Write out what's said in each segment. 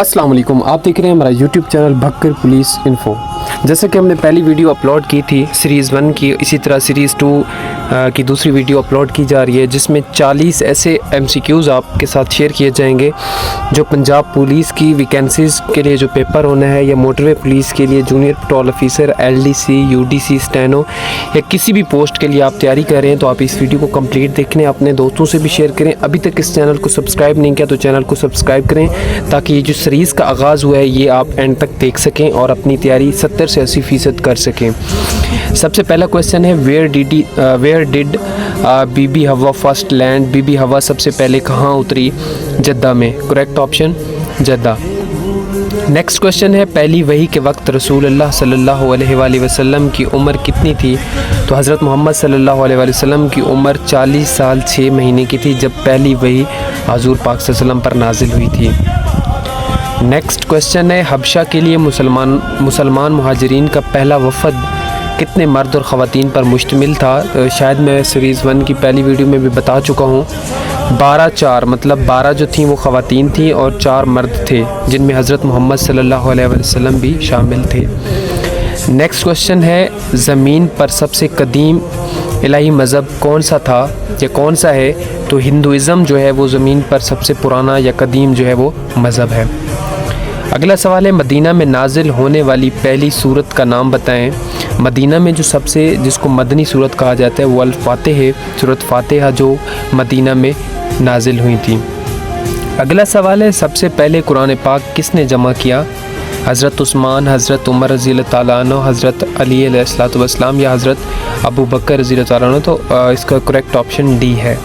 अस्सलाम वालेकुम, आप देख रहे हैं हमारा YouTube channel Bhakkar police info. जैसे कि हमने पहली वीडियो अपलोड की थी सीरीज़ 1 की, इसी तरह सीरीज़ 2 की दूसरी वीडियो अपलोड की जा रही है जिसमें 40 ऐसे MCQs आपके साथ शेयर किए जाएंगे जो पंजाब पुलिस की वैकेंसीज़ के लिए जो पेपर होना है, या मोटरवे पुलिस के लिए junior petrol officer, LDC, UDC, steno या किसी भी पोस्ट के लिए आप तैयारी कर रहे हैं तो आप इस वीडियो को कंप्लीट देखें, अपने दोस्तों से भी शेयर करें। अभी तक इस चैनल को सब्सक्राइब नहीं किया तो चैनल को सब्सक्राइब करें ताकि ये जो सीरीज़ का आगाज़ हुआ है ये आप एंड तक देख सकें और अपनी तैयारी 70 से 80% कर सकें। सबसे पहला क्वेश्चन है वेयर डिड बीबी हवा फर्स्ट लैंड। बीबी हवा सबसे पहले कहाँ उतरी? जद्दा में। Correct option Jeddah. Next question है पहली वही के वक्त रसूलुल्लाह सल्लल्लाहु अलैहि वसल्लम की उम्र कितनी थी? तो हज़रत मोहम्मद सल्लल्लाहु अलैहि वसल्लम की उम्र 40 साल 6 महीने की थी जब पहली वही हजूर पाक सल्लल्लाहु अलैहि वसल्लम पर नाजिल हुई थी। नेक्स्ट क्वेश्चन है हबशा के लिए मुसलमान मुहाजिरीन का पहला वफ़द कितने मर्द और ख़वातीन पर मुश्तमिल था? शायद मैं सीरीज़ 1 की पहली वीडियो में भी बता चुका हूँ। 12 मतलब 12 जो थी वो ख़वातीन थी और 4 मर्द थे जिनमें हज़रत मोहम्मद सल्लल्लाहु अलैहि वसल्लम भी शामिल थे। नेक्स्ट क्वेश्चन है ज़मीन पर सबसे कदीम इलाही मज़हब कौन सा था या कौन सा है? तो हिंदुइज़म जो है वो ज़मीन पर सबसे पुराना या कदीम जो है वो मज़हब है। अगला सवाल है मदीना में नाजिल होने वाली पहली सूरत का नाम बताएं। मदीना में जो सबसे जिसको मदनी सूरत कहा जाता है वो अल-फातिहा है, सूरत फातिहा जो मदीना में नाजिल हुई थी। अगला सवाल है सबसे पहले कुरान पाक किसने जमा किया? हज़रत उस्मान, हज़रत उमर रज़ी अल्लाह तआला अन्हु, हज़रत अली अलैहिस्सलातु वस्सलाम या हज़रत अबू बकर रज़ी अल्लाह तआला अन्हु। तो इसका करेक्ट ऑप्शन डी है।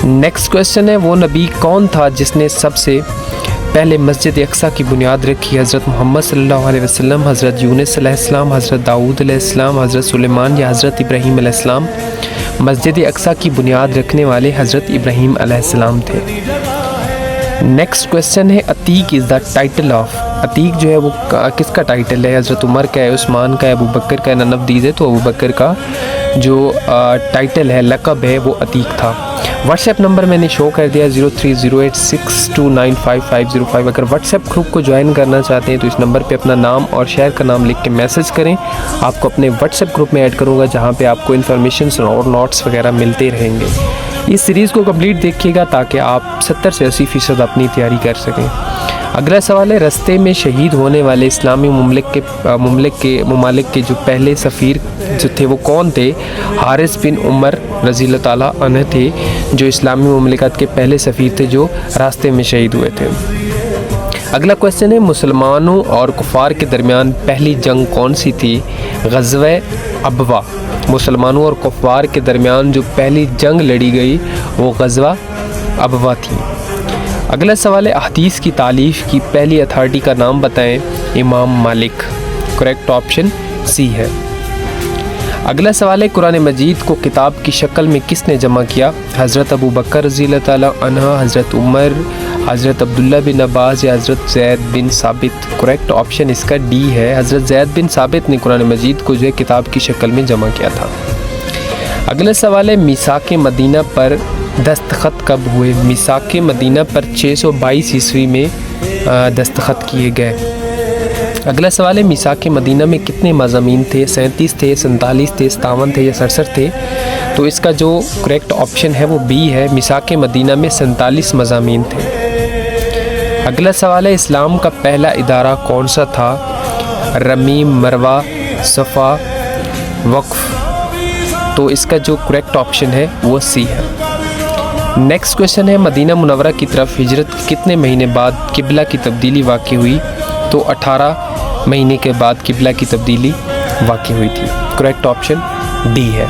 नेक्स्ट क्वेश्चन है वो नबी कौन था जिसने सबसे पहले मस्जिद अक्सा की बुनियाद रखी? हज़रत मोहम्मद सल्लल्लाहु अलैहि वसल्लम, हज़रत यूनुस अलैहिस्सलाम, हज़रत दाऊद अलैहिस्सलाम, हज़रत सुलेमान या हज़रत इब्राहीम अलैहिस्सलाम। मस्जिद अक्सा की बुनियाद रखने वाले हज़रत इब्राहीम अलैहिस्सलाम थे। नेक्स्ट क्वेश्चन है Atiq is the title of. Atiq जो है वो किसका टाइटल है? हज़रत उमर का है, उस्मान का है, अबू बकर का है। नन ऑफ दीज है तो अबू बकर का जो टाइटल है, लक़ब है, वो अतीक था। व्हाट्सएप नंबर मैंने शो कर दिया 030862955505। अगर व्हाट्सएप ग्रुप को ज्वाइन करना चाहते हैं तो इस नंबर पे अपना नाम और शहर का नाम लिख के मैसेज करें। आपको अपने व्हाट्सएप ग्रुप में ऐड करूँगा जहाँ पे आपको इन्फॉर्मेशन और नोट्स वगैरह मिलते रहेंगे। इस सीरीज़ को कंप्लीट देखिएगा ताकि आप 70 से 80% अपनी तैयारी कर सकें। अगला सवाल है रस्ते में शहीद होने वाले इस्लामी ममालिक के जो पहले सफ़ीर जो थे वो कौन थे? हारिस बिन उमर रज़ी अल्लाह तआला अन्हु थे जो इस्लामी ममालिकत के पहले सफ़ीर थे जो रास्ते में शहीद हुए थे। अगला क्वेश्चन है मुसलमानों और कुफ़ार के दरमियान पहली जंग कौन सी थी? ग़ज़वा अबवा। मुसलमानों और कुफ़ार के दरमियान जो पहली जंग लड़ी गई वो ग़ज़वा अबवा थी। अगला सवाल है हदीस की तालीफ़ की पहली अथॉरिटी का नाम बताएं। इमाम मालिक। करेक्ट ऑप्शन सी है। अगला सवाल है कुरान मजीद को किताब की शक्ल में किसने जमा किया? हज़रत अबू बकर रज़ी अल्लाह तआला अन्हु, हज़रत उमर, हज़रत अब्दुल्ला बिन अब्बास या हज़रत ज़ैद बिन साबित। करेक्ट ऑप्शन इसका डी है। हज़रत ज़ैद बिन साबित ने कुरान मजीद को जो है किताब की शक्ल में जमा किया था। अगला सवाल है मीसाक मदीना पर दस्तखत कब हुए? मीसाक मदीना पर 622 ईस्वी में दस्तखत किए गए। अगला सवाल है मीसाक मदीना में कितने मज़ामीन थे? 37 थे, 47 थे, 57 थे या 67 थे? तो इसका जो करेक्ट ऑप्शन है वो बी है। मीसाक मदीना में 47 मज़ामीन थे। अगला सवाल है इस्लाम का पहला इदारा कौन सा था? रमीम, मरवा, सफ़ा, वक्फ। तो इसका जो करेक्ट ऑप्शन है वो सी है। नेक्स्ट क्वेश्चन है मदीना मुनव्वरा की तरफ हिजरत कितने महीने बाद किबला की तब्दीली वाक़ई हुई? तो 18 महीने के बाद किबला की तब्दीली वाक़ई हुई थी। करेक्ट ऑप्शन डी है।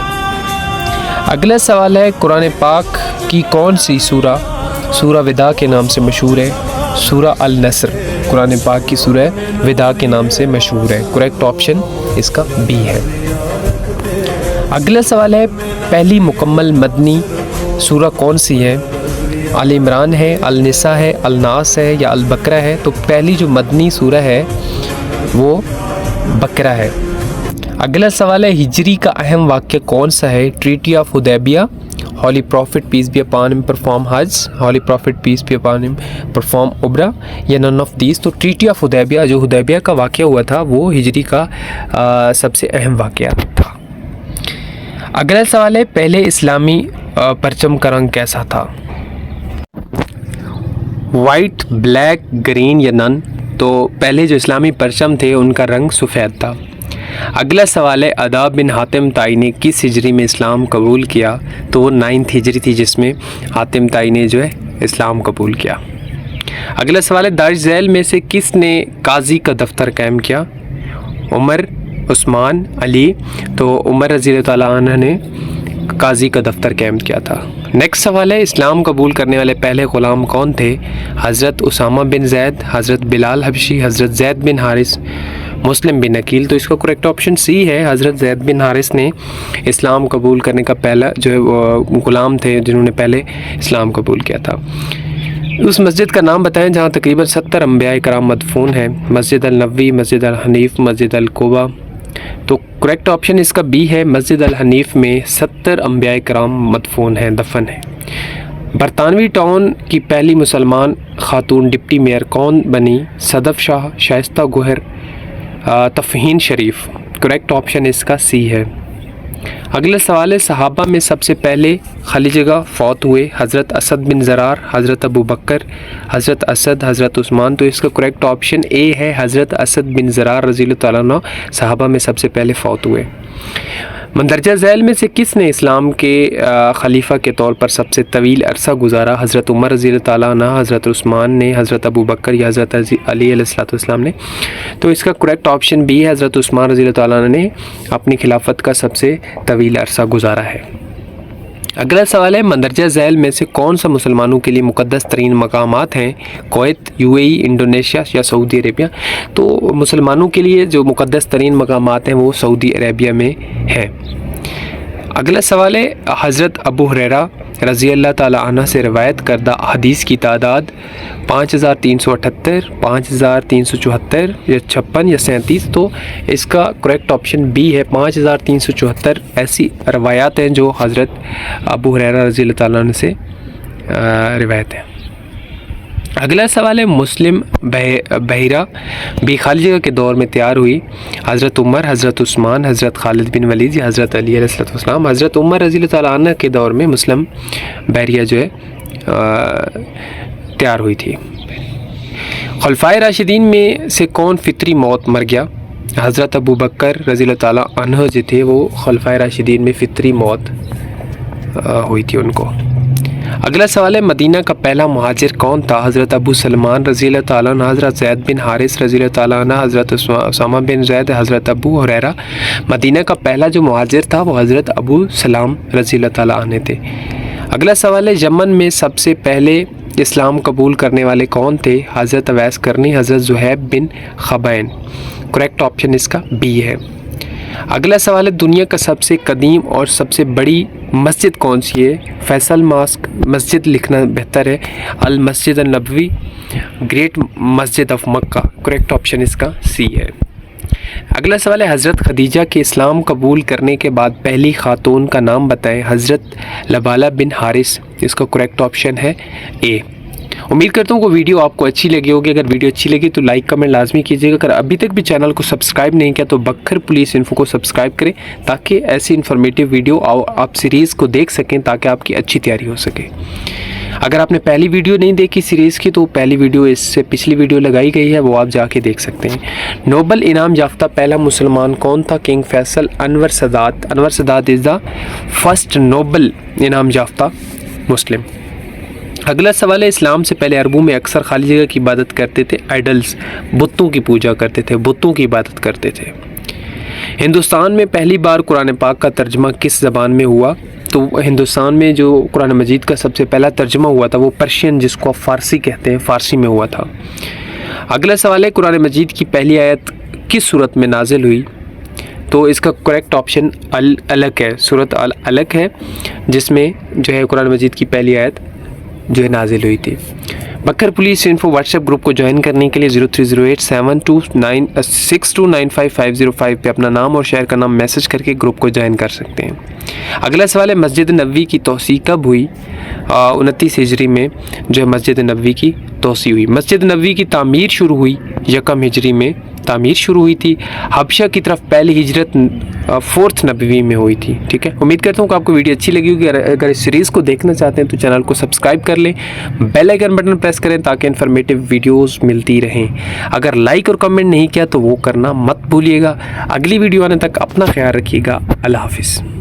अगला सवाल है कुरान पाक की कौन सी सूरा विदा के नाम से मशहूर है? सूरा अल नस्र कुरान पाक की सूरा विदा के नाम से मशहूर है। करेक्ट ऑप्शन इसका बी है। अगला सवाल है पहली मुकम्मल मदनी सूरा कौन सी है? अल इमरान है, अल निसा है, अल नास है या अल बकरा है? तो पहली जो मदनी सूरा है वो बकरा है। अगला सवाल है हिजरी का अहम वाक़या कौन सा है? Treaty of Hudaibiya, Holy Prophet peace be upon him perform Hajj, Holy Prophet peace be upon him perform Umrah, या none of these। तो ट्रीटी ऑफ हुदैबिया, जो हुदैबिया का वाक़या हुआ था, वो हिजरी का सबसे अहम वाक़या था। अगला सवाल है, पहले इस्लामी परचम का रंग कैसा था? वाइट, ब्लैक, ग्रीन या नन? तो पहले जो इस्लामी परचम थे उनका रंग सफ़ेद था। अगला सवाल है, अदा बिन हातिम ताई ने किस हिजरी में इस्लाम कबूल किया? तो वो 9th हिजरी थी जिसमें हातिम ताई ने जो है इस्लाम कबूल किया। अगला सवाल है, दारिश झैल में से किसने काजी का दफ्तर कायम किया? उमर, उस्मान, अली? तो उमर रज़ी अल्लाह ताला अन्हु ने काजी का दफ्तर कायम किया था। नेक्स्ट सवाल है, इस्लाम कबूल करने वाले पहले ग़ुलाम कौन थे? हज़रत उसामा बिन ज़ैद, हज़रत बिलाल हबशी, हज़रत ज़ैद बिन हारिस, मुस्लिम बिन अकील? तो इसका करेक्ट ऑप्शन सी है, हज़रत ज़ैद बिन हारिस ने इस्लाम कबूल करने का पहला जो है वो ग़ुलाम थे जिन्होंने पहले इस्लाम कबूल किया था। उस मस्जिद का नाम बताएं जहाँ तकरीबन 70 अंबिया कराम मदफून हैं। मस्जिद अल नबवी, मस्जिद अल हनीफ़, मस्जिद अल कुबा? तो करेक्ट ऑप्शन इसका बी है, मस्जिद अल हनीफ़ में 70 अंबिया कराम मदफून हैं, दफन हैं। बरतानवी टाउन की पहली मुसलमान खातून डिप्टी मेयर कौन बनी? सदफ शाह, शाइस्ता गोहर, तफ़हीन शरीफ? करेक्ट ऑप्शन इसका सी है। अगला सवाल है, सहाबा में सबसे पहले खलीजगा फौत हुए? हज़रत असद बिन ज़रार, हज़रत अबू बकर, हज़रत असद, हज़रत उस्मान? तो इसका करेक्ट ऑप्शन ए है, हज़रत असद बिन ज़रार रज़ी अल्लाह ताला अन्हु सहाबा में सबसे पहले फ़ौत हुए। मंदरजा झैल में से किसने इस्लाम के खलीफा के तौर पर सबसे तवील अरसा गुजारा? हज़रत उमर रज़ी अल्लाह ताला अन्हु, हज़रत उस्मान ने, हज़रत अबू बकर या हज़रत अली अलैहिस्सलाम ने? तो इसका करेक्ट ऑप्शन बी है, हज़रत उस्मान रज़ी अल्लाह ताला अन्हु ने अपनी खिलाफत का सबसे तवील अरसा गुजारा है। अगला सवाल है, मंदरजा झैल में से कौन सा मुसलमानों के लिए मुक़द्दस तरीन मकामात हैं? कुवैत, यूएई, इंडोनेशिया या सऊदी अरेबिया? तो मुसलमानों के लिए जो मुक़द्दस तरीन मकामात हैं वो सऊदी अरेबिया में हैं। अगला सवाल है, हज़रत अबू हुरैरा रज़ी अल्लाह ताला अन्हु से रिवायत करदा हदीस की तादाद 5378, 5374 या 56 या 37? तो इसका करेक्ट ऑप्शन बी है, 5374 ऐसी रवायात हैं जो हज़रत अबू हुरैरा रज़ी अल्लाह ताला अन्हु से रिवायत है। अगला सवाल है, मुस्लिम बहिरा भी खालिजगा के दौर में तैयार हुई? हज़रत उमर, हज़रत उस्मान, हज़रत खालिद बिन वलीद या हज़रत अली अलैहिस्सलाम? हज़रत उमर रज़ी अल्लाह ताला अन्हु के दौर में मुस्लिम बहरिया जो है तैयार हुई थी। खुलफाए राशिदीन में से कौन फितरी मौत मर गया? हज़रत अबू बकर रज़ी अल्लाह ताला अन्हु जो थे वो खुलफाए राशिदीन में फितरी मौत हुई थी उनको। अगला सवाल है, मदीना का पहला मुहाजिर कौन था? हज़रत अबू सलमान रज़ी अल्लाह ताला अन्हु, हज़रत ज़ैद बिन हारिस रज़ी अल्लाह ताला अन्हु, हज़रत उसामा बिन ज़ैद, हज़रत अबू हुरैरा? मदीना का पहला जो मुहाजिर था वो हज़रत अबू सलाम रज़ी अल्लाह ताला अन्हु थे। अगला सवाल है, यमन में सबसे पहले इस्लाम कबूल करने वाले कौन थे? हज़रत अवैस करनी, हज़रत ज़ुहैब बिन खबैन? करेक्ट ऑप्शन इसका बी है। अगला सवाल है, दुनिया का सबसे कदीम और सबसे बड़ी मस्जिद कौन सी है? फैसल मास्क मस्जिद लिखना बेहतर है, अल मस्जिद अल नबवी, ग्रेट मस्जिद ऑफ मक्का? करेक्ट ऑप्शन इसका सी है। अगला सवाल है, हज़रत खदीजा के इस्लाम कबूल करने के बाद पहली खातून का नाम बताएं? हज़रत लबाला बिन हारिस? इसका करेक्ट ऑप्शन है ए। उम्मीद करता हूँ कि वीडियो आपको अच्छी लगी होगी। अगर वीडियो अच्छी लगी तो लाइक कमेंट लाजमी कीजिएगा। अगर अभी तक भी चैनल को सब्सक्राइब नहीं किया तो बखर पुलिस इन्फो को सब्सक्राइब करें ताकि ऐसी इन्फॉर्मेटिव वीडियो आप सीरीज़ को देख सकें, ताकि आपकी अच्छी तैयारी हो सके। अगर आपने पहली वीडियो नहीं देखी सीरीज़ की तो पहली वीडियो इससे पिछली वीडियो लगाई गई है, वो आप जाके देख सकते हैं। नोबल इनाम याफ्ता पहला मुसलमान कौन था? King Faisal, Anwar Sadat? Anwar Sadat is the first Nobel इनाम याफ्ता मुस्लिम। अगला सवाल है, इस्लाम से पहले अरबों में अक्सर खाली जगह की इबादत करते थे, आइडल्स, बुतों की पूजा करते थे, बुतों की इबादत करते थे। हिंदुस्तान में पहली बार कुरान पाक का तर्जमा किस ज़बान में हुआ? तो हिंदुस्तान में जो कुरान मजीद का सबसे पहला तर्जमा हुआ था वो पर्शियन, जिसको आप फ़ारसी कहते हैं, फ़ारसी में हुआ था। अगला सवाल है, कुरान मजीद की पहली आयत किस सूरत में नाजिल हुई? तो इसका करेक्ट ऑप्शन अल अलग है, सूरत अल अलग है, जिसमें जो है कुरान मजीद की पहली आयत जो है नाजिल हुई थी। बकर पुलिस इन्फो व्हाट्सएप ग्रुप को ज्वाइन करने के लिए 03087296295505 पे अपना नाम और शहर का नाम मैसेज करके ग्रुप को ज्वाइन कर सकते हैं। अगला सवाल है, मस्जिद नबवी की तोसी कब हुई? 29 हिजरी में जो है मस्जिद नबवी की तोसी हुई। मस्जिद नबवी की तामीर शुरू हुई 1 हिजरी में, तामीर शुरू हुई थी। हबशा की तरफ पहली हिजरत 4th नबवी में हुई थी। ठीक है, उम्मीद करता हूँ कि आपको वीडियो अच्छी लगी होगी। अगर इस सीरीज़ को देखना चाहते हैं तो चैनल को सब्सक्राइब कर लें, बेल आइकन बटन प्रेस करें ताकि इन्फॉर्मेटिव वीडियोस मिलती रहें। अगर लाइक और कमेंट नहीं किया तो वो करना मत भूलिएगा। अगली वीडियो आने तक अपना ख्याल रखिएगा। अल्लाह हाफिज़।